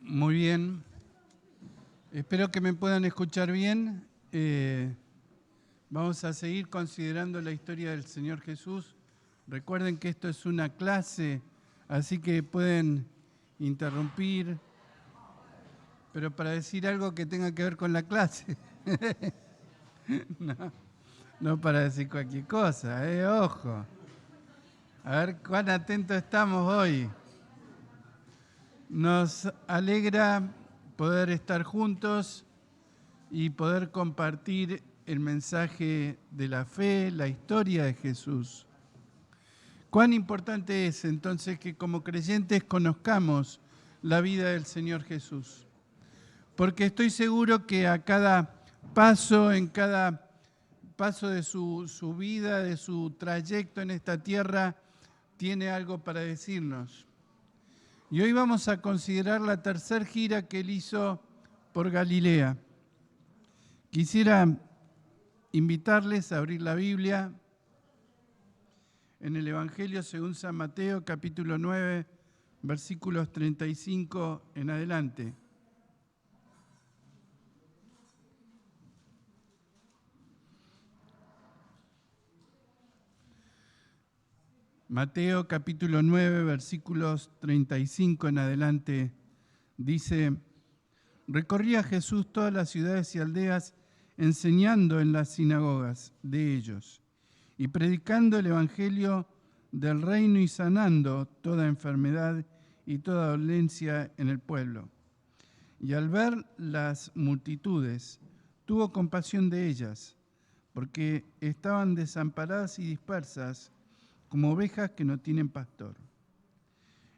Muy bien. Espero que me puedan escuchar bien. Vamos a seguir considerando la historia del Señor Jesús. Recuerden que esto es una clase, así que pueden interrumpir, pero para decir algo que tenga que ver con la clase. No para decir cualquier cosa, ojo. A ver cuán atentos estamos hoy. Nos alegra poder estar juntos y poder compartir el mensaje de la fe, la historia de Jesús. Cuán importante es entonces que como creyentes conozcamos la vida del Señor Jesús. Porque estoy seguro que a cada paso, en cada paso de su vida, de su trayecto en esta tierra, tiene algo para decirnos. Y hoy vamos a considerar la tercera gira que él hizo por Galilea. Quisiera invitarles a abrir la Biblia en el Evangelio según San Mateo, capítulo 9, versículos 35 en adelante. Mateo, capítulo 9, versículos 35 en adelante, dice: recorría Jesús todas las ciudades y aldeas, enseñando en las sinagogas de ellos y predicando el evangelio del reino y sanando toda enfermedad y toda dolencia en el pueblo. Y al ver las multitudes, tuvo compasión de ellas, porque estaban desamparadas y dispersas como ovejas que no tienen pastor.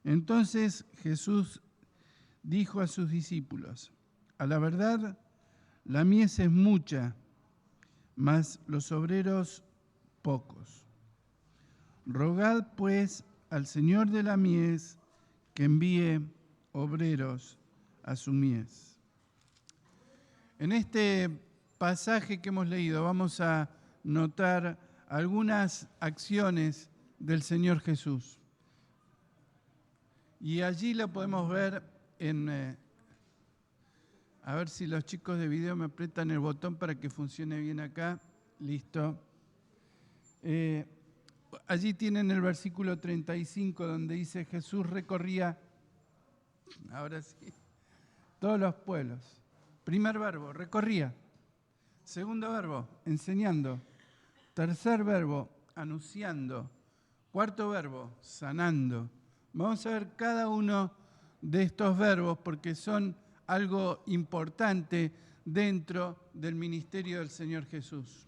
Entonces Jesús dijo a sus discípulos: a la verdad, la mies es mucha, mas los obreros pocos. Rogad pues al Señor de la mies que envíe obreros a su mies. En este pasaje que hemos leído vamos a notar algunas acciones del Señor Jesús. Y allí lo podemos ver en... a ver si los chicos de video me apretan el botón para que funcione bien acá. Listo. Allí tienen el versículo 35 donde dice: Jesús recorría, ahora sí, todos los pueblos. Primer verbo, recorría. Segundo verbo, enseñando. Tercer verbo, anunciando. Cuarto verbo, sanando. Vamos a ver cada uno de estos verbos porque son algo importante dentro del ministerio del Señor Jesús.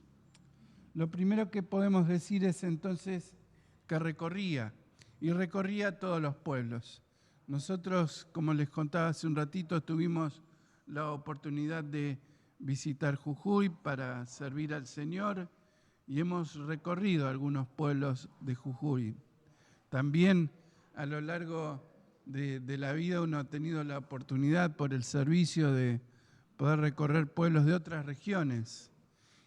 Lo primero que podemos decir es entonces que recorría, y recorría todos los pueblos. Nosotros, como les contaba hace un ratito, tuvimos la oportunidad de visitar Jujuy para servir al Señor y hemos recorrido algunos pueblos de Jujuy. También a lo largo de la vida uno ha tenido la oportunidad por el servicio de poder recorrer pueblos de otras regiones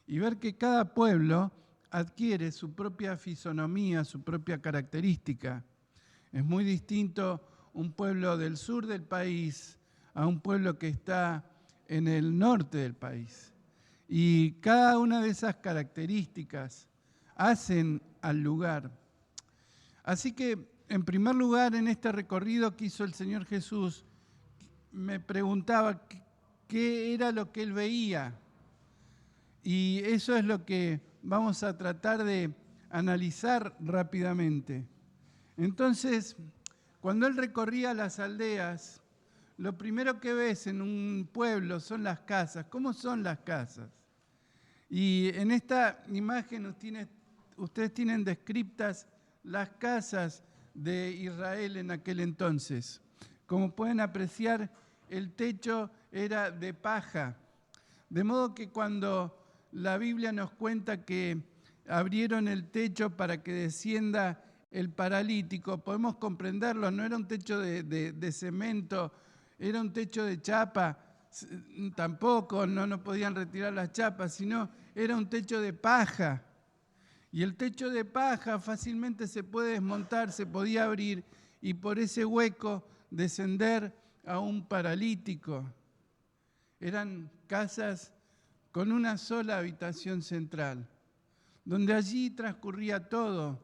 y ver que cada pueblo adquiere su propia fisonomía, su propia característica. Es muy distinto un pueblo del sur del país a un pueblo que está en el norte del país. Y cada una de esas características hacen al lugar. Así que, en primer lugar, en este recorrido que hizo el Señor Jesús, me preguntaba qué era lo que él veía. Y eso es lo que vamos a tratar de analizar rápidamente. Entonces, cuando él recorría las aldeas, lo primero que ves en un pueblo son las casas. ¿Cómo son las casas? Y en esta imagen ustedes tienen descriptas las casas de Israel en aquel entonces. Como pueden apreciar, el techo era de paja. De modo que cuando la Biblia nos cuenta que abrieron el techo para que descienda el paralítico, podemos comprenderlo, no era un techo de cemento, era un techo de chapa, tampoco no podían retirar las chapas, sino era un techo de paja. Y el techo de paja fácilmente se puede desmontar, se podía abrir y por ese hueco descender a un paralítico. Eran casas con una sola habitación central, donde allí transcurría todo.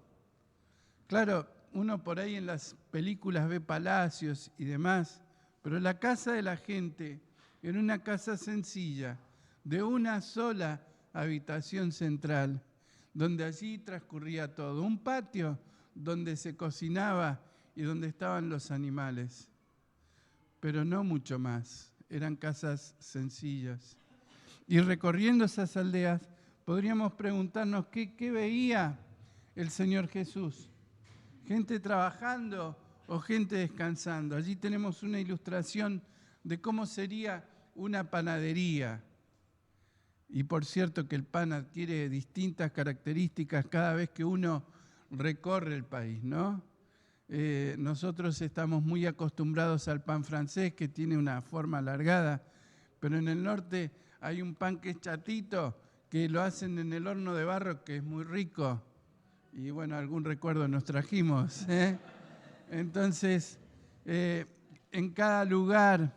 Claro, uno por ahí en las películas ve palacios y demás, pero la casa de la gente era una casa sencilla, de una sola habitación central, donde allí transcurría todo. Un patio donde se cocinaba y donde estaban los animales, pero no mucho más. Eran casas sencillas. Y recorriendo esas aldeas, podríamos preguntarnos qué veía el Señor Jesús. ¿Gente trabajando o gente descansando? Allí tenemos una ilustración de cómo sería una panadería. Y por cierto que el pan adquiere distintas características cada vez que uno recorre el país, ¿no? Nosotros estamos muy acostumbrados al pan francés, que tiene una forma alargada, pero en el norte hay un pan que es chatito, que lo hacen en el horno de barro, que es muy rico. Y bueno, algún recuerdo nos trajimos, ¿eh? Entonces, en cada lugar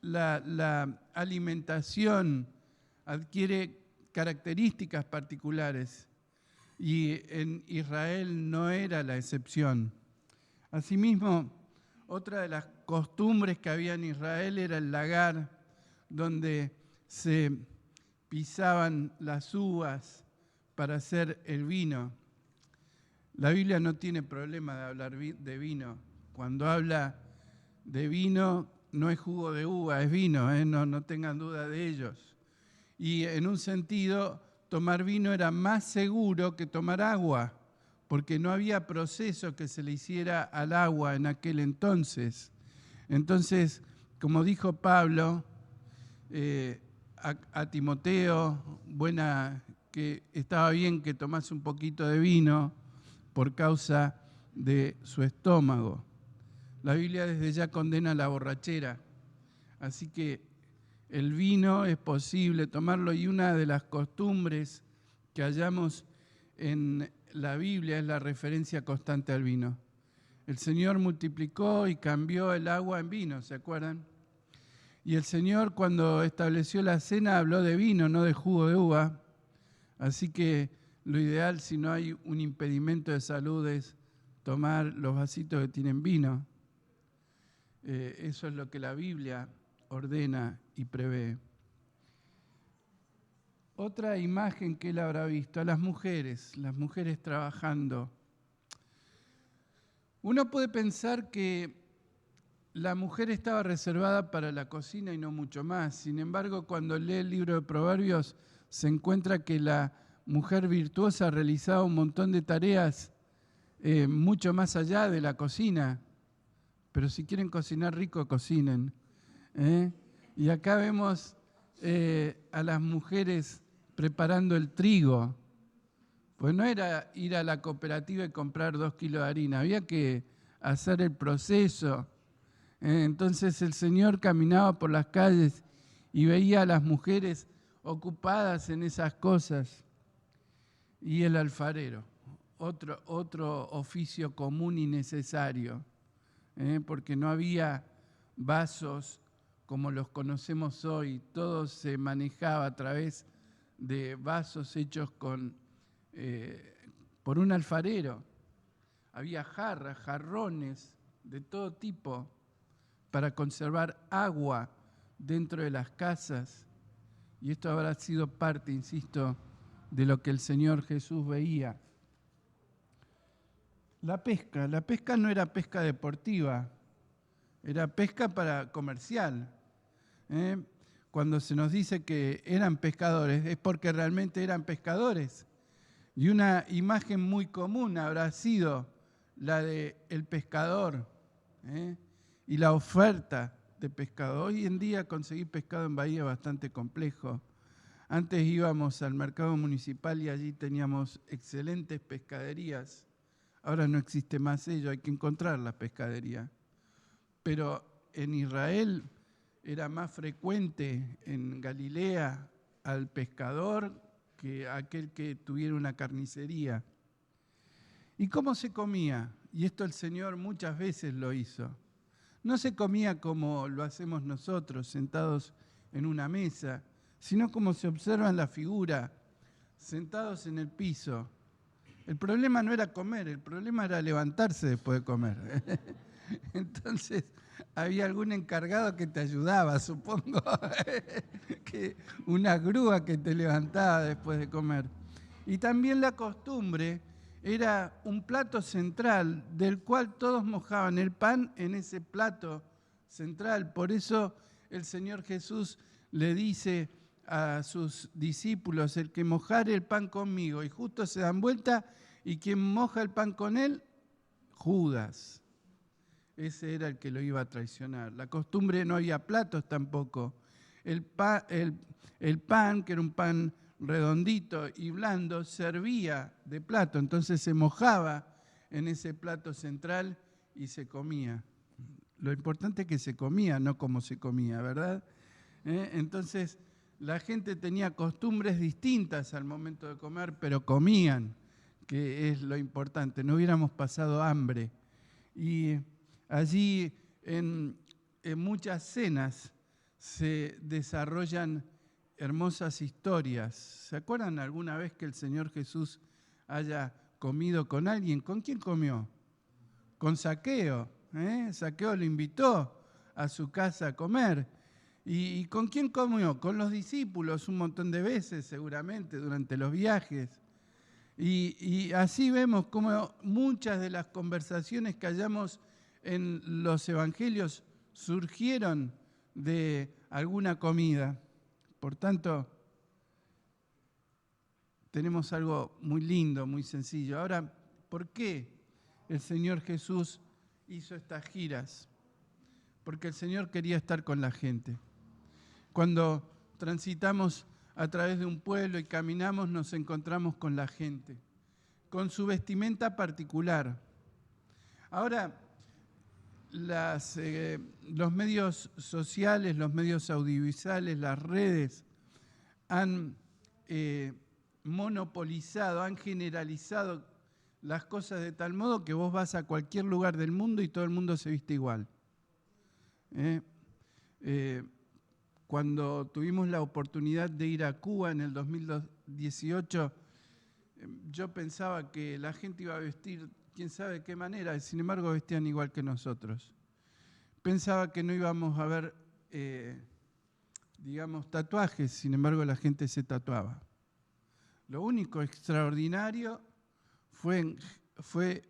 la alimentación adquiere características particulares y en Israel no era la excepción. Asimismo, otra de las costumbres que había en Israel era el lagar, donde se pisaban las uvas para hacer el vino. La Biblia no tiene problema de hablar de vino. Cuando habla de vino, no es jugo de uva, es vino, no tengan duda de ellos. Y en un sentido, tomar vino era más seguro que tomar agua, porque no había proceso que se le hiciera al agua en aquel entonces. Entonces, como dijo Pablo a Timoteo, que estaba bien que tomase un poquito de vino por causa de su estómago. La Biblia desde ya condena la borrachera, así que el vino es posible tomarlo, y una de las costumbres que hallamos en la Biblia es la referencia constante al vino. El Señor multiplicó y cambió el agua en vino, ¿se acuerdan? Y el Señor, cuando estableció la cena, habló de vino, no de jugo de uva. Así que lo ideal, si no hay un impedimento de salud, es tomar los vasitos que tienen vino. Eso es lo que la Biblia ordena y prevé. Otra imagen que él habrá visto, a las mujeres trabajando. Uno puede pensar que la mujer estaba reservada para la cocina y no mucho más. Sin embargo, cuando lee el libro de Proverbios, se encuentra que la mujer virtuosa realizaba un montón de tareas mucho más allá de la cocina. Pero si quieren cocinar rico, cocinen. Y acá vemos a las mujeres preparando el trigo. Pues no era ir a la cooperativa y comprar 2 kilos de harina, había que hacer el proceso. Entonces el Señor caminaba por las calles y veía a las mujeres ocupadas en esas cosas. Y el alfarero, otro oficio común y necesario, porque no había vasos como los conocemos hoy, todo se manejaba a través de vasos hechos por un alfarero. Había jarras, jarrones de todo tipo para conservar agua dentro de las casas. Y esto habrá sido parte, insisto, de lo que el Señor Jesús veía. La pesca no era pesca deportiva, era pesca comercial. Cuando se nos dice que eran pescadores, es porque realmente eran pescadores. Y una imagen muy común habrá sido la del pescador, y la oferta de pescado. Hoy en día conseguir pescado en Bahía es bastante complejo. Antes íbamos al mercado municipal y allí teníamos excelentes pescaderías. Ahora no existe más ello, hay que encontrar la pescadería. Pero en Israel era más frecuente, en Galilea, al pescador que aquel que tuviera una carnicería. ¿Y cómo se comía? Y esto el Señor muchas veces lo hizo. no se comía como lo hacemos nosotros, sentados en una mesa, sino como se observa en la figura, sentados en el piso. El problema no era comer, el problema era levantarse después de comer. Entonces, había algún encargado que te ayudaba, supongo, que una grúa que te levantaba después de comer. Y también la costumbre era un plato central del cual todos mojaban el pan en ese plato central. Por eso el Señor Jesús le dice a sus discípulos: el que mojare el pan conmigo, y justo se dan vuelta, y quien moja el pan con él, Judas. Ese era el que lo iba a traicionar. La costumbre, no había platos tampoco. El pan, que era un pan redondito y blando, servía de plato, entonces se mojaba en ese plato central y se comía. Lo importante es que se comía, no cómo se comía, ¿verdad? Entonces, la gente tenía costumbres distintas al momento de comer, pero comían, que es lo importante. No hubiéramos pasado hambre. Y allí en muchas cenas se desarrollan hermosas historias. ¿Se acuerdan alguna vez que el Señor Jesús haya comido con alguien? ¿Con quién comió? Con Zaqueo. Zaqueo lo invitó a su casa a comer. ¿Y con quién comió? Con los discípulos un montón de veces, seguramente, durante los viajes. Y así vemos cómo muchas de las conversaciones que hallamos en los evangelios surgieron de alguna comida. Por tanto, tenemos algo muy lindo, muy sencillo. Ahora, ¿por qué el Señor Jesús hizo estas giras? Porque el Señor quería estar con la gente. Cuando transitamos a través de un pueblo y caminamos, nos encontramos con la gente, con su vestimenta particular. Ahora, los medios sociales, los medios audiovisuales, las redes han monopolizado, han generalizado las cosas de tal modo que vos vas a cualquier lugar del mundo y todo el mundo se viste igual. Cuando tuvimos la oportunidad de ir a Cuba en el 2018, yo pensaba que la gente iba a vestir quién sabe de qué manera, sin embargo vestían igual que nosotros. Pensaba que no íbamos a ver, tatuajes, sin embargo la gente se tatuaba. Lo único extraordinario fue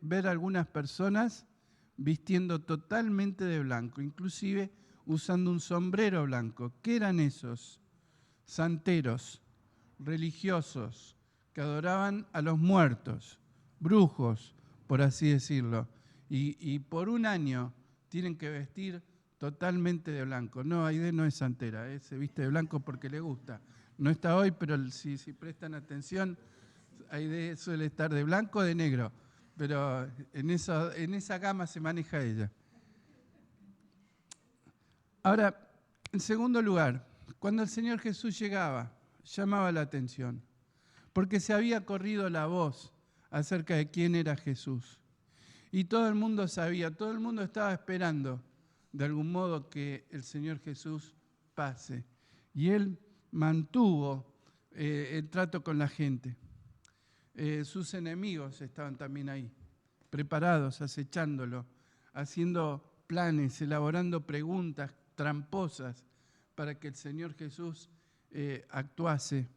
ver a algunas personas vistiendo totalmente de blanco, inclusive usando un sombrero blanco. ¿Qué eran esos? Santeros, religiosos, que adoraban a los muertos, brujos, por así decirlo. Y por un año tienen que vestir totalmente de blanco. No, Aide no es santera, se viste de blanco porque le gusta. No está hoy, pero si prestan atención, Aide suele estar de blanco o de negro. Pero en esa gama se maneja ella. Ahora, en segundo lugar, cuando el Señor Jesús llegaba, llamaba la atención, porque se había corrido la voz acerca de quién era Jesús. Y todo el mundo sabía, todo el mundo estaba esperando, de algún modo, que el Señor Jesús pase. Y Él mantuvo el trato con la gente. Sus enemigos estaban también ahí, preparados, acechándolo, haciendo planes, elaborando preguntas tramposas para que el Señor Jesús actuase.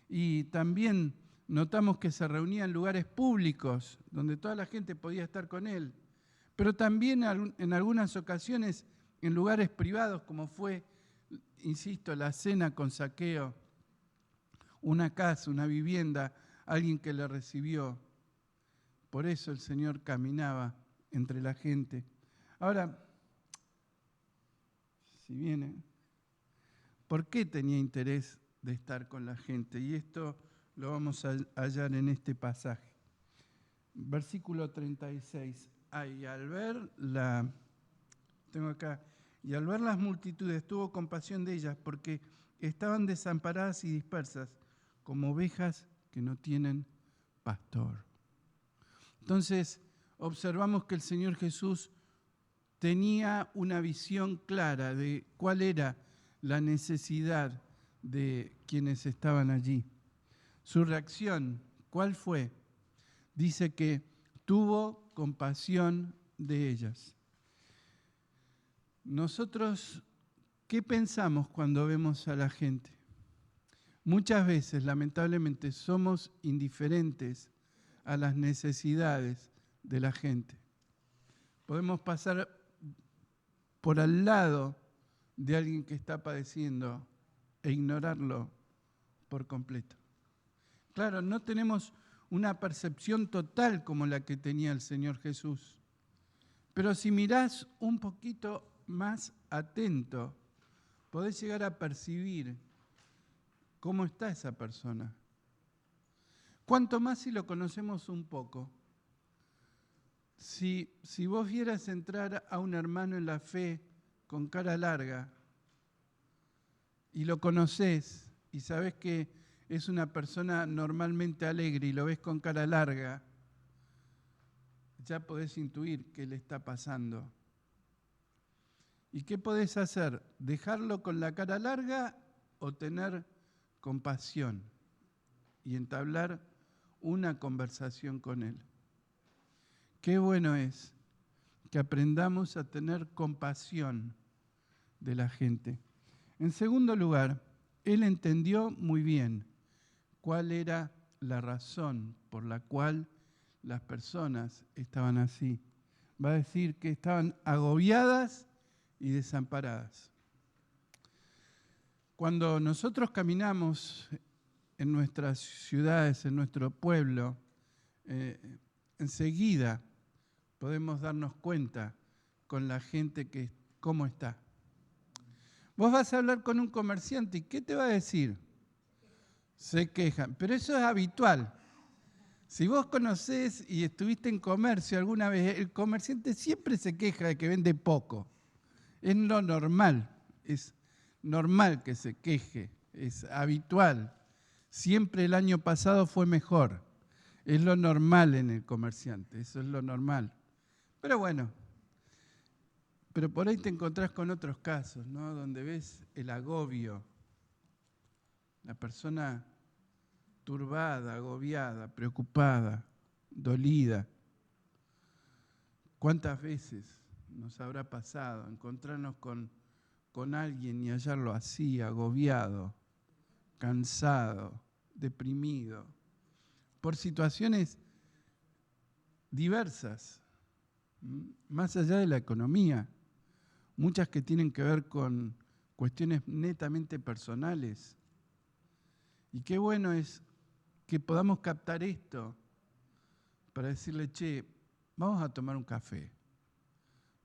Y también notamos que se reunía en lugares públicos, donde toda la gente podía estar con Él, pero también en algunas ocasiones en lugares privados, como fue, insisto, la cena con Zaqueo, una casa, una vivienda, alguien que le recibió. Por eso el Señor caminaba entre la gente. Ahora, si viene, ¿por qué tenía interés de estar con la gente? Y esto lo vamos a hallar en este pasaje. Versículo 36. Y al ver las multitudes, tuvo compasión de ellas, porque estaban desamparadas y dispersas, como ovejas que no tienen pastor. Entonces, observamos que el Señor Jesús tenía una visión clara de cuál era la necesidad de quienes estaban allí. Su reacción, ¿cuál fue? Dice que tuvo compasión de ellas. Nosotros, ¿qué pensamos cuando vemos a la gente? Muchas veces, lamentablemente, somos indiferentes a las necesidades de la gente. Podemos pasar por al lado de alguien que está padeciendo e ignorarlo por completo. Claro, no tenemos una percepción total como la que tenía el Señor Jesús, pero si mirás un poquito más atento, podés llegar a percibir cómo está esa persona. Cuanto más si lo conocemos un poco. Si vos vieras entrar a un hermano en la fe con cara larga y lo conocés y sabés que es una persona normalmente alegre y lo ves con cara larga, ya podés intuir qué le está pasando. ¿Y qué podés hacer? ¿Dejarlo con la cara larga o tener compasión y entablar una conversación con él? Qué bueno es que aprendamos a tener compasión de la gente. En segundo lugar, él entendió muy bien cuál era la razón por la cual las personas estaban así. Va a decir que estaban agobiadas y desamparadas. Cuando nosotros caminamos en nuestras ciudades, en nuestro pueblo, enseguida podemos darnos cuenta con la gente que cómo está. Vos vas a hablar con un comerciante y ¿qué te va a decir? Se quejan, pero eso es habitual. Si vos conocés y estuviste en comercio alguna vez, el comerciante siempre se queja de que vende poco. Es lo normal, es normal que se queje, es habitual. Siempre el año pasado fue mejor. Es lo normal en el comerciante, eso es lo normal. Pero bueno, pero por ahí te encontrás con otros casos, ¿no? Donde ves el agobio, la persona turbada, agobiada, preocupada, dolida. ¿Cuántas veces nos habrá pasado encontrarnos con alguien y hallarlo así, agobiado, cansado, deprimido, por situaciones diversas, más allá de la economía, muchas que tienen que ver con cuestiones netamente personales? Y qué bueno es que podamos captar esto para decirle, che, vamos a tomar un café,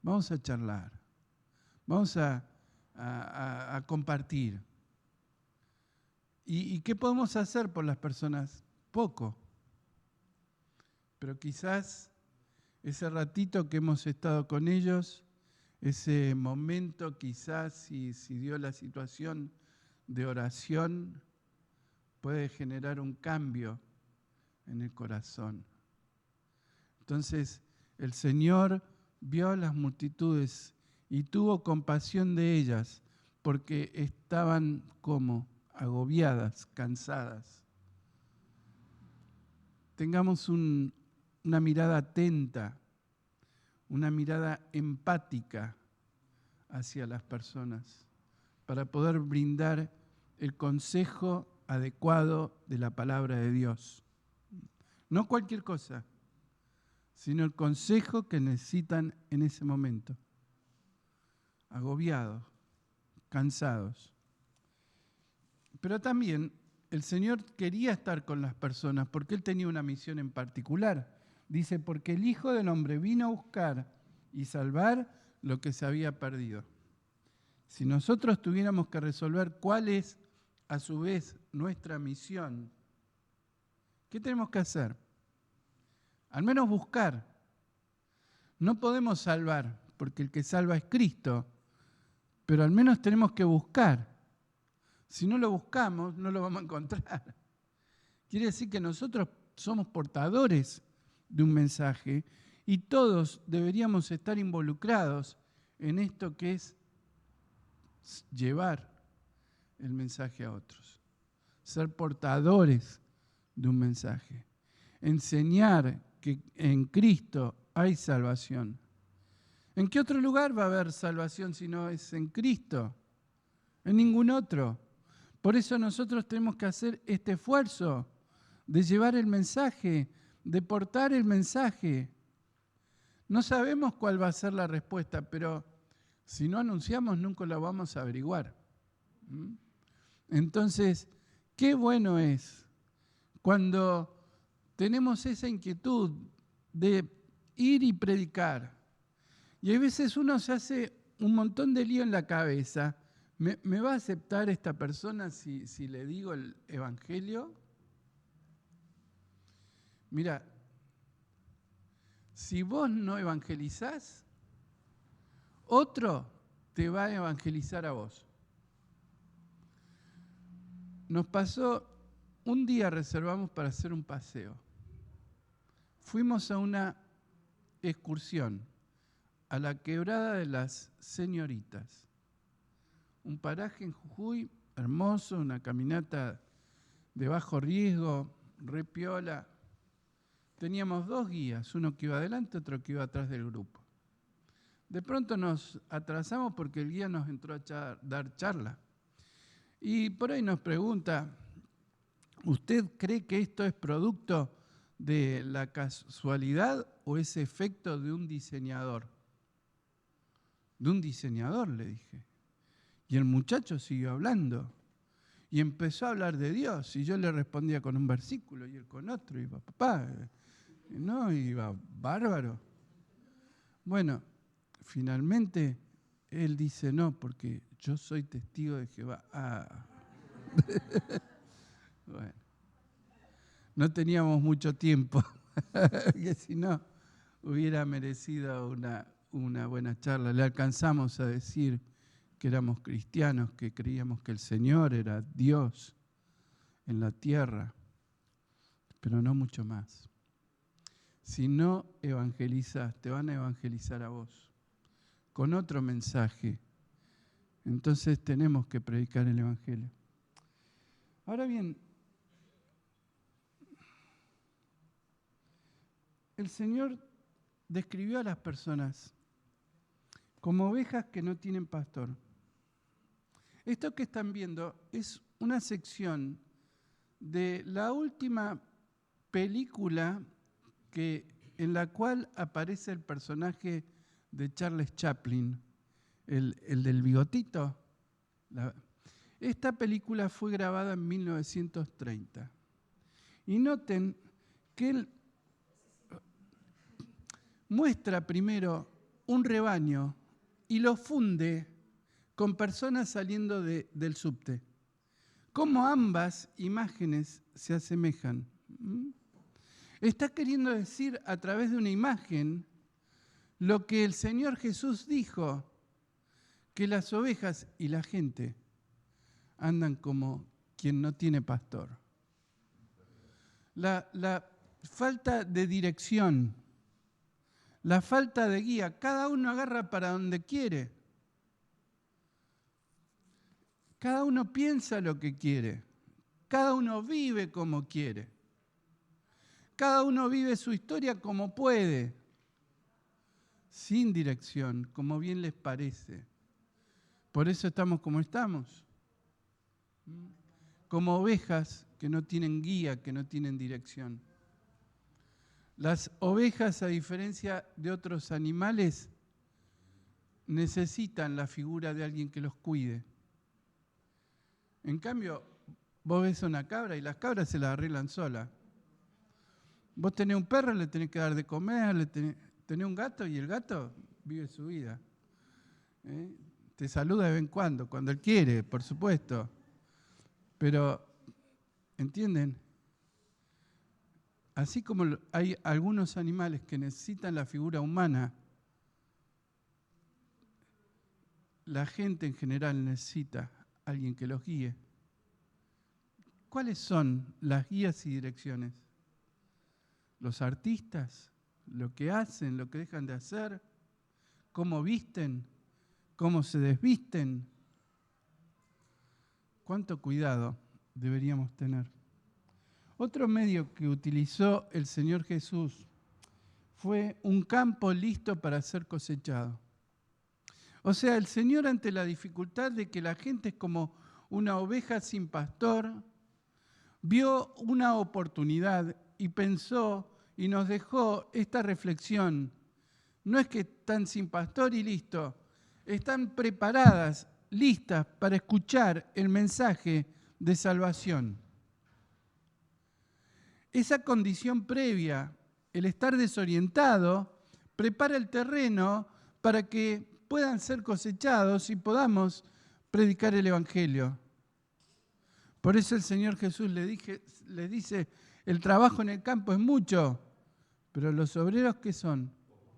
vamos a charlar, vamos a compartir. ¿Y qué podemos hacer por las personas? Poco. Pero quizás ese ratito que hemos estado con ellos, ese momento quizás, si dio la situación de oración, puede generar un cambio en el corazón. Entonces, el Señor vio a las multitudes y tuvo compasión de ellas porque estaban como agobiadas, cansadas. Tengamos una mirada atenta, una mirada empática hacia las personas para poder brindar el consejo adecuado de la palabra de Dios. No cualquier cosa, sino el consejo que necesitan en ese momento. Agobiados, cansados. Pero también el Señor quería estar con las personas porque Él tenía una misión en particular. Dice, porque el Hijo del Hombre vino a buscar y salvar lo que se había perdido. Si nosotros tuviéramos que resolver cuál es, a su vez, nuestra misión, ¿qué tenemos que hacer? Al menos buscar. No podemos salvar, porque el que salva es Cristo, pero al menos tenemos que buscar. Si no lo buscamos, no lo vamos a encontrar. Quiere decir que nosotros somos portadores de un mensaje y todos deberíamos estar involucrados en esto que es llevar el mensaje a otros, ser portadores de un mensaje, enseñar que en Cristo hay salvación. ¿En qué otro lugar va a haber salvación si no es en Cristo? En ningún otro. Por eso nosotros tenemos que hacer este esfuerzo de llevar el mensaje, de portar el mensaje. No sabemos cuál va a ser la respuesta, pero si no anunciamos nunca la vamos a averiguar. Entonces, qué bueno es cuando tenemos esa inquietud de ir y predicar. Y a veces uno se hace un montón de lío en la cabeza. ¿Me va a aceptar esta persona si le digo el evangelio? Mira, si vos no evangelizás, otro te va a evangelizar a vos. Nos pasó, un día reservamos para hacer un paseo. Fuimos a una excursión a la Quebrada de las Señoritas. Un paraje en Jujuy hermoso, una caminata de bajo riesgo, re piola. Teníamos 2 guías, uno que iba adelante, otro que iba atrás del grupo. De pronto nos atrasamos porque el guía nos entró a dar charla. Y por ahí nos pregunta, ¿usted cree que esto es producto de la casualidad o es efecto de un diseñador? De un diseñador, le dije. Y el muchacho siguió hablando. Y empezó a hablar de Dios. Y yo le respondía con un versículo y él con otro. Y iba, papá, no, iba bárbaro. Bueno, finalmente él dice, no, porque yo soy testigo de Jehová. Bueno, no teníamos mucho tiempo, que si no hubiera merecido una buena charla. Le alcanzamos a decir que éramos cristianos, que creíamos que el Señor era Dios en la tierra, pero no mucho más. Si no evangelizas, te van a evangelizar a vos con otro mensaje. Entonces tenemos que predicar el Evangelio. Ahora bien, el Señor describió a las personas como ovejas que no tienen pastor. Esto que están viendo es una sección de la última película en la cual aparece el personaje de Charles Chaplin, el del bigotito. Esta película fue grabada en 1930. Y noten que él muestra primero un rebaño y lo funde con personas saliendo del subte. Cómo ambas imágenes se asemejan. Está queriendo decir a través de una imagen lo que el Señor Jesús dijo, que las ovejas y la gente andan como quien no tiene pastor. La falta de dirección, la falta de guía, cada uno agarra para donde quiere. Cada uno piensa lo que quiere, cada uno vive como quiere, cada uno vive su historia como puede, sin dirección, como bien les parece. Por eso estamos como estamos, como ovejas que no tienen guía, que no tienen dirección. Las ovejas, a diferencia de otros animales, necesitan la figura de alguien que los cuide. En cambio, vos ves a una cabra y las cabras se las arreglan solas. Vos tenés un perro, le tenés que dar de comer, tenés un gato y el gato vive su vida. Te saluda de vez en cuando él quiere, por supuesto. Pero, ¿entienden? Así como hay algunos animales que necesitan la figura humana, la gente en general necesita alguien que los guíe. ¿Cuáles son las guías y direcciones? Los artistas, lo que hacen, lo que dejan de hacer, cómo visten, cómo se desvisten. ¿Cuánto cuidado deberíamos tener? Otro medio que utilizó el Señor Jesús fue un campo listo para ser cosechado. O sea, el Señor, ante la dificultad de que la gente es como una oveja sin pastor, vio una oportunidad y pensó y nos dejó esta reflexión. No es que están sin pastor y listo, están preparadas, listas para escuchar el mensaje de salvación. Esa condición previa, el estar desorientado, prepara el terreno para que puedan ser cosechados y podamos predicar el Evangelio. Por eso el Señor Jesús le dice, el trabajo en el campo es mucho, pero los obreros, ¿qué son?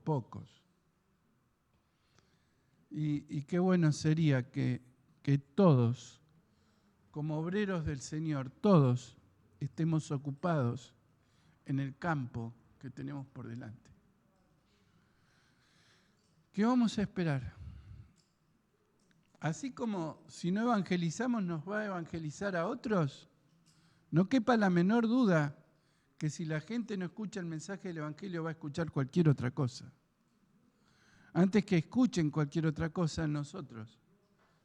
Pocos. Y qué bueno sería que todos, como obreros del Señor, todos estemos ocupados en el campo que tenemos por delante. ¿Qué vamos a esperar? Así como si no evangelizamos nos va a evangelizar a otros, no quepa la menor duda que si la gente no escucha el mensaje del Evangelio va a escuchar cualquier otra cosa. Antes que escuchen cualquier otra cosa, nosotros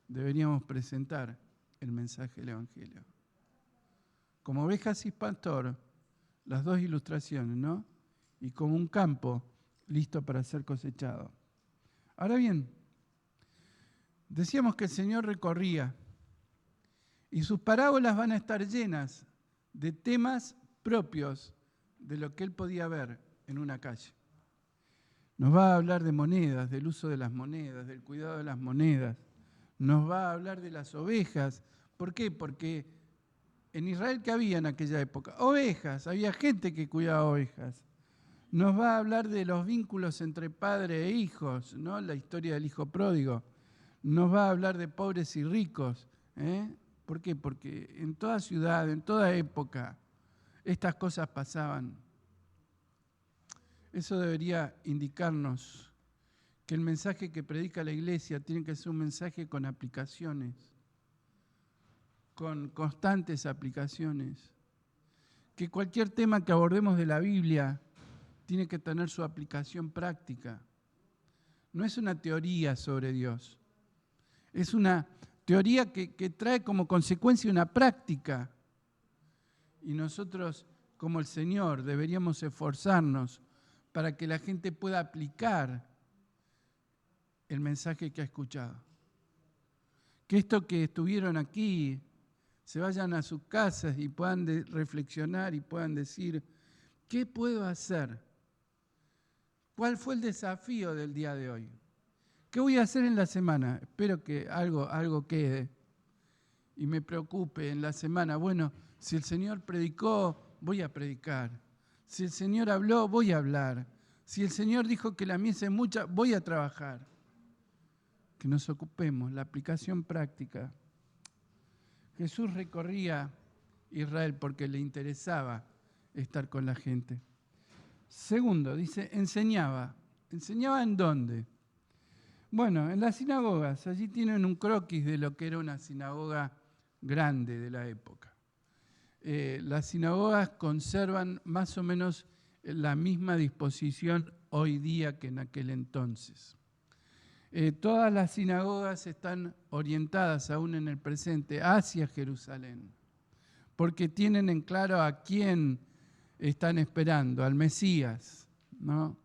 deberíamos presentar el mensaje del Evangelio. Como ovejas sin pastor, las dos ilustraciones, ¿no? Y como un campo listo para ser cosechado. Ahora bien, decíamos que el Señor recorría y sus parábolas van a estar llenas de temas propios de lo que Él podía ver en una calle. Nos va a hablar de monedas, del uso de las monedas, del cuidado de las monedas. Nos va a hablar de las ovejas. ¿Por qué? Porque en Israel, ¿qué había en aquella época? Ovejas, había gente que cuidaba ovejas. Nos va a hablar de los vínculos entre padre e hijos, ¿no? La historia del hijo pródigo. Nos va a hablar de pobres y ricos. ¿Por qué? Porque en toda ciudad, en toda época, estas cosas pasaban. Eso debería indicarnos que el mensaje que predica la iglesia tiene que ser un mensaje con aplicaciones, con constantes aplicaciones. Que cualquier tema que abordemos de la Biblia tiene que tener su aplicación práctica. No es una teoría sobre Dios, es una teoría que trae como consecuencia una práctica. Y nosotros, como el Señor, deberíamos esforzarnos para que la gente pueda aplicar el mensaje que ha escuchado. Que estos que estuvieron aquí se vayan a sus casas y puedan reflexionar y puedan decir, ¿qué puedo hacer? ¿Cuál fue el desafío del día de hoy? ¿Qué voy a hacer en la semana? Espero que algo quede y me preocupe en la semana. Bueno, si el Señor predicó, voy a predicar. Si el Señor habló, voy a hablar. Si el Señor dijo que la mies es mucha, voy a trabajar. Que nos ocupemos, la aplicación práctica. Jesús recorría Israel porque le interesaba estar con la gente. Segundo, dice, enseñaba. ¿Enseñaba en dónde? Bueno, en las sinagogas. Allí tienen un croquis de lo que era una sinagoga grande de la época. Las sinagogas conservan más o menos la misma disposición hoy día que en aquel entonces. Todas las sinagogas están orientadas aún en el presente hacia Jerusalén, porque tienen en claro a quién están esperando, al Mesías, ¿no?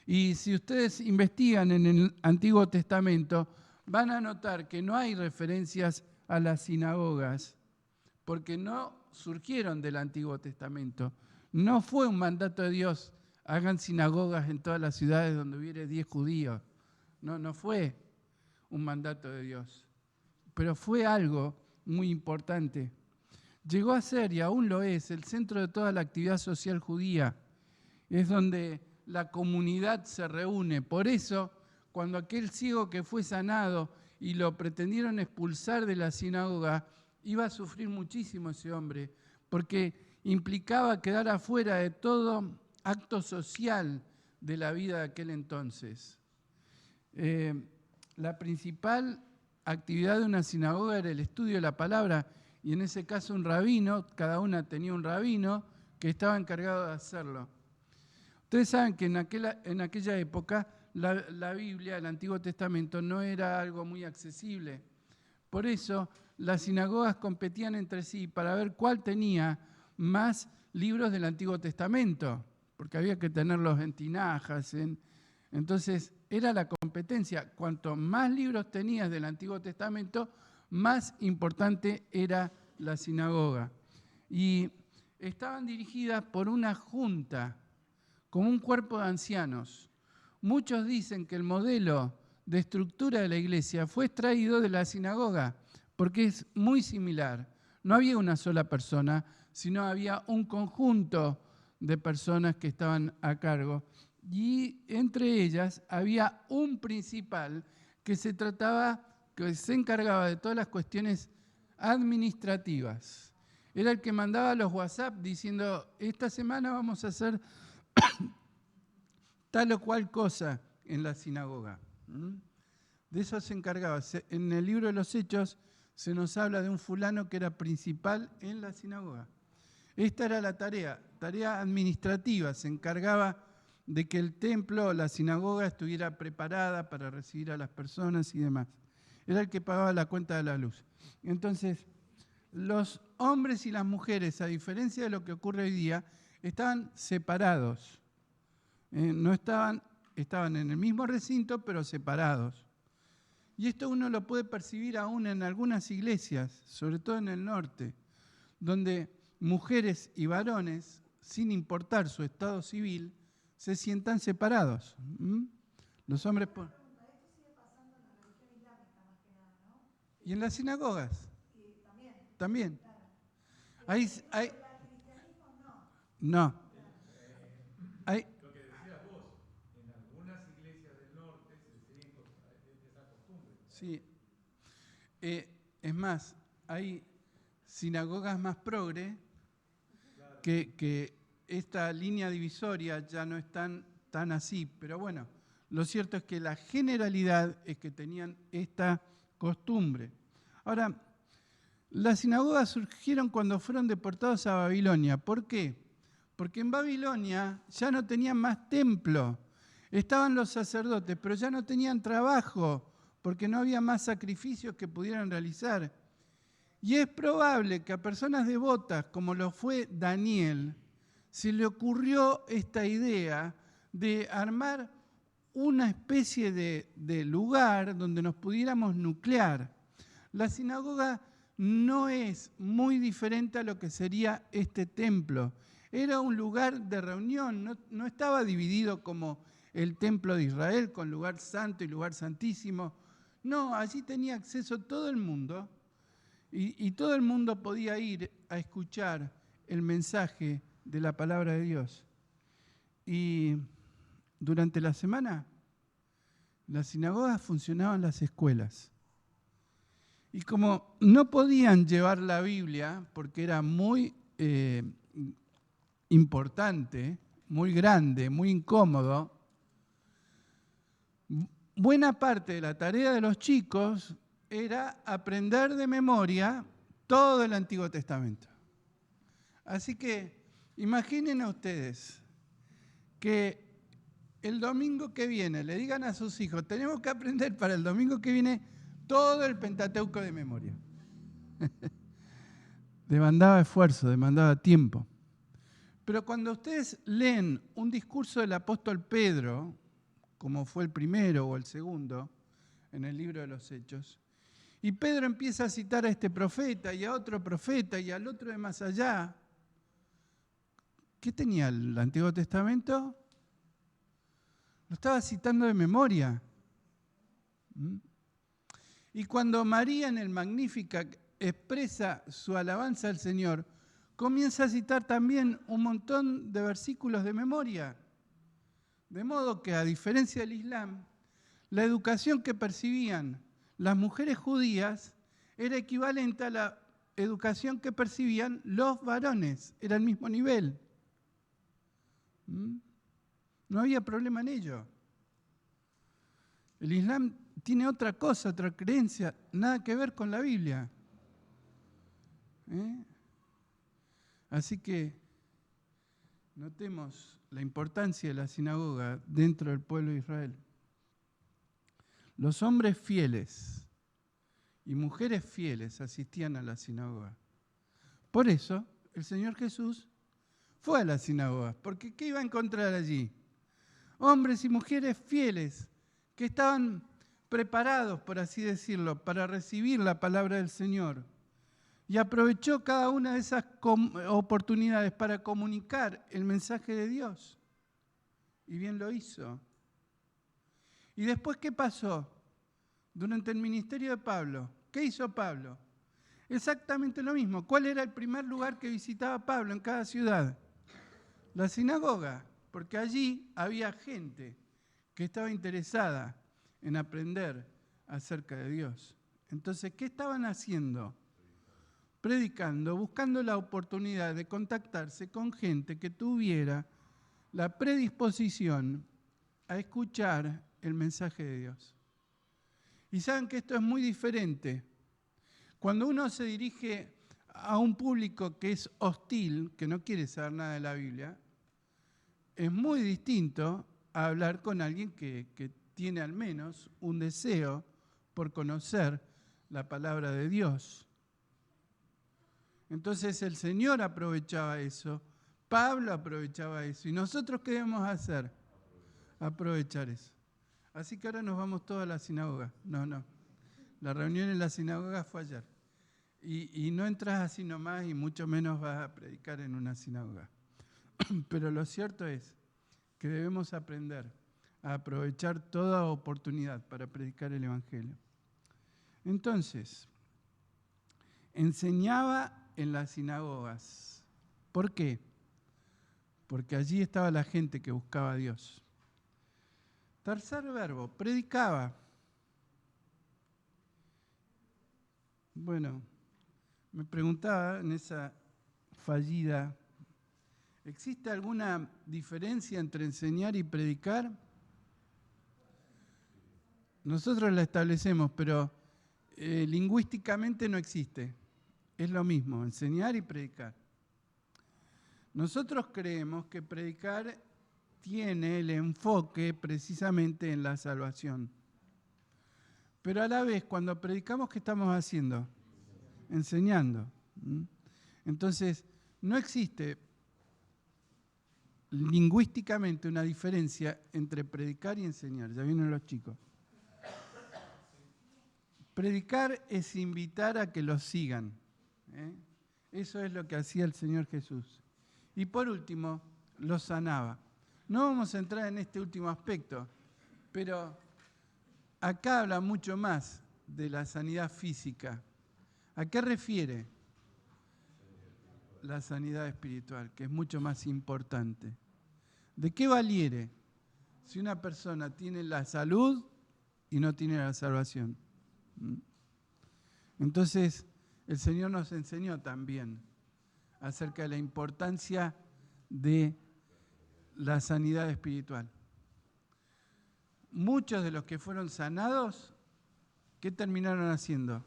Y si ustedes investigan en el Antiguo Testamento, van a notar que no hay referencias a las sinagogas, porque no surgieron del Antiguo Testamento. No fue un mandato de Dios, hagan sinagogas en todas las ciudades donde hubiera 10 judíos. No fue un mandato de Dios, pero fue algo muy importante. Llegó a ser, y aún lo es, el centro de toda la actividad social judía. Es donde la comunidad se reúne. Por eso, cuando aquel ciego que fue sanado y lo pretendieron expulsar de la sinagoga, iba a sufrir muchísimo ese hombre, porque implicaba quedar afuera de todo acto social de la vida de aquel entonces. la principal actividad de una sinagoga era el estudio de la palabra, y en ese caso un rabino, cada una tenía un rabino que estaba encargado de hacerlo. Ustedes saben que en aquella época la Biblia, el Antiguo Testamento, no era algo muy accesible. Por eso las sinagogas competían entre sí para ver cuál tenía más libros del Antiguo Testamento, porque había que tenerlos en tinajas. Entonces era la competencia. Cuanto más libros tenías del Antiguo Testamento, más importante era la sinagoga. Y estaban dirigidas por una junta, como un cuerpo de ancianos. Muchos dicen que el modelo de estructura de la iglesia fue extraído de la sinagoga, porque es muy similar. No había una sola persona, sino había un conjunto de personas que estaban a cargo. Y entre ellas había un principal que se encargaba de todas las cuestiones administrativas. Era el que mandaba los WhatsApp diciendo, esta semana vamos a hacer tal o cual cosa en la sinagoga. De eso se encargaba. En el libro de los Hechos se nos habla de un fulano que era principal en la sinagoga. Esta era la tarea administrativa. Se encargaba de que el templo, la sinagoga, estuviera preparada para recibir a las personas y demás. Era el que pagaba la cuenta de la luz. Entonces, los hombres y las mujeres, a diferencia de lo que ocurre hoy día, estaban separados. No estaban en el mismo recinto, pero separados. Y esto uno lo puede percibir aún en algunas iglesias, sobre todo en el norte, donde mujeres y varones, sin importar su estado civil, se sientan separados. Los hombres... ¿Esto sigue pasando en la religión islámica más que nada, no? ¿Y en las sinagogas? También. Claro. ¿El cristianismo no? No. Hay, lo que decías vos, en algunas iglesias del norte se siguen esa costumbre. Sí. Es más, hay sinagogas más progre que esta línea divisoria ya no es tan así. Pero bueno, lo cierto es que la generalidad es que tenían esta costumbre. Ahora, las sinagogas surgieron cuando fueron deportados a Babilonia. ¿Por qué? Porque en Babilonia ya no tenían más templo. Estaban los sacerdotes, pero ya no tenían trabajo, porque no había más sacrificios que pudieran realizar. Y es probable que a personas devotas, como lo fue Daniel, se le ocurrió esta idea de armar una especie de lugar donde nos pudiéramos nuclear. La sinagoga no es muy diferente a lo que sería este templo. Era un lugar de reunión, no estaba dividido como el templo de Israel, con lugar santo y lugar santísimo. No, allí tenía acceso todo el mundo y todo el mundo podía ir a escuchar el mensaje de la palabra de Dios. Y durante la semana, las sinagogas funcionaban las escuelas. Y como no podían llevar la Biblia, porque era muy importante, muy grande, muy incómodo, buena parte de la tarea de los chicos era aprender de memoria todo el Antiguo Testamento. Así que imaginen a ustedes que el domingo que viene le digan a sus hijos, tenemos que aprender para el domingo que viene todo el Pentateuco de memoria. Demandaba esfuerzo, demandaba tiempo. Pero cuando ustedes leen un discurso del apóstol Pedro, como fue el primero o el segundo en el libro de los Hechos, y Pedro empieza a citar a este profeta y a otro profeta y al otro de más allá, ¿qué tenía el Antiguo Testamento? Lo estaba citando de memoria. Y cuando María en el Magnificat expresa su alabanza al Señor, comienza a citar también un montón de versículos de memoria. De modo que, a diferencia del Islam, la educación que percibían las mujeres judías era equivalente a la educación que percibían los varones. Era el mismo nivel. No había problema en ello. El Islam tiene otra cosa, otra creencia, nada que ver con la Biblia. Así que notemos la importancia de la sinagoga dentro del pueblo de Israel. Los hombres fieles y mujeres fieles asistían a la sinagoga. Por eso el Señor Jesús fue a la sinagoga, porque ¿qué iba a encontrar allí? Hombres y mujeres fieles que estaban preparados, por así decirlo, para recibir la palabra del Señor. Y aprovechó cada una de esas oportunidades para comunicar el mensaje de Dios. Y bien lo hizo. ¿Y después qué pasó? Durante el ministerio de Pablo, ¿qué hizo Pablo? Exactamente lo mismo. ¿Cuál era el primer lugar que visitaba Pablo en cada ciudad? La sinagoga, porque allí había gente que estaba interesada en aprender acerca de Dios. Entonces, ¿qué estaban haciendo? Predicando, buscando la oportunidad de contactarse con gente que tuviera la predisposición a escuchar el mensaje de Dios. Y saben que esto es muy diferente. Cuando uno se dirige a un público que es hostil, que no quiere saber nada de la Biblia, es muy distinto a hablar con alguien que tiene al menos un deseo por conocer la palabra de Dios. Entonces el Señor aprovechaba eso, Pablo aprovechaba eso, y nosotros ¿qué debemos hacer? Aprovechar eso. Así que ahora nos vamos todos a la sinagoga. No, la reunión en la sinagoga fue ayer. Y no entras así nomás y mucho menos vas a predicar en una sinagoga. Pero lo cierto es que debemos aprender a aprovechar toda oportunidad para predicar el Evangelio. Entonces, enseñaba en las sinagogas. ¿Por qué? Porque allí estaba la gente que buscaba a Dios. Tercer verbo, predicaba. Bueno, me preguntaba en esa fallida, ¿existe alguna diferencia entre enseñar y predicar? Nosotros la establecemos, pero lingüísticamente no existe. Es lo mismo, enseñar y predicar. Nosotros creemos que predicar tiene el enfoque precisamente en la salvación. Pero a la vez, cuando predicamos, ¿qué estamos haciendo? Enseñando. Entonces, no existe lingüísticamente una diferencia entre predicar y enseñar. Ya vienen los chicos. Predicar es invitar a que los sigan. Eso es lo que hacía el Señor Jesús. Y por último, los sanaba. No vamos a entrar en este último aspecto, pero acá habla mucho más de la sanidad física. ¿A qué refiere? La sanidad espiritual, que es mucho más importante. ¿De qué valiere si una persona tiene la salud y no tiene la salvación? Entonces, el Señor nos enseñó también acerca de la importancia de la sanidad espiritual. Muchos de los que fueron sanados, ¿qué terminaron haciendo?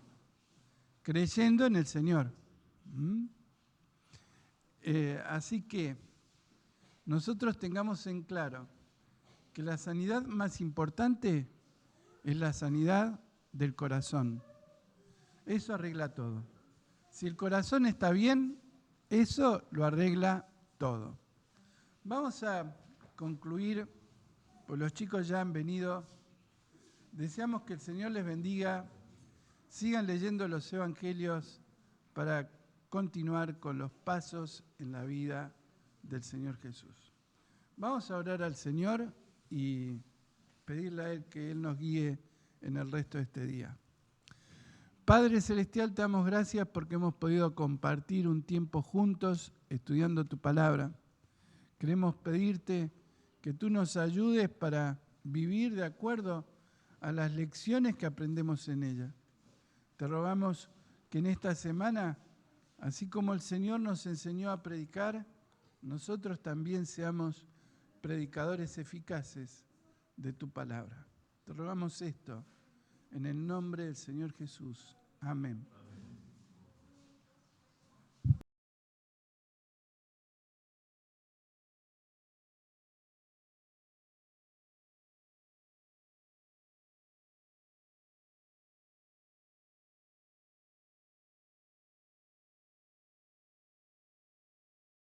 Creyendo en el Señor. Así que nosotros tengamos en claro que la sanidad más importante es la sanidad del corazón. Eso arregla todo. Si el corazón está bien, eso lo arregla todo. Vamos a concluir, pues los chicos ya han venido. Deseamos que el Señor les bendiga. Sigan leyendo los evangelios para continuar con los pasos en la vida del Señor Jesús. Vamos a orar al Señor y pedirle a Él que Él nos guíe en el resto de este día. Padre Celestial, te damos gracias porque hemos podido compartir un tiempo juntos estudiando tu palabra. Queremos pedirte que tú nos ayudes para vivir de acuerdo a las lecciones que aprendemos en ella. Te rogamos que en esta semana, así como el Señor nos enseñó a predicar, nosotros también seamos predicadores eficaces de tu palabra. Te rogamos esto En el nombre del Señor Jesús. Amén.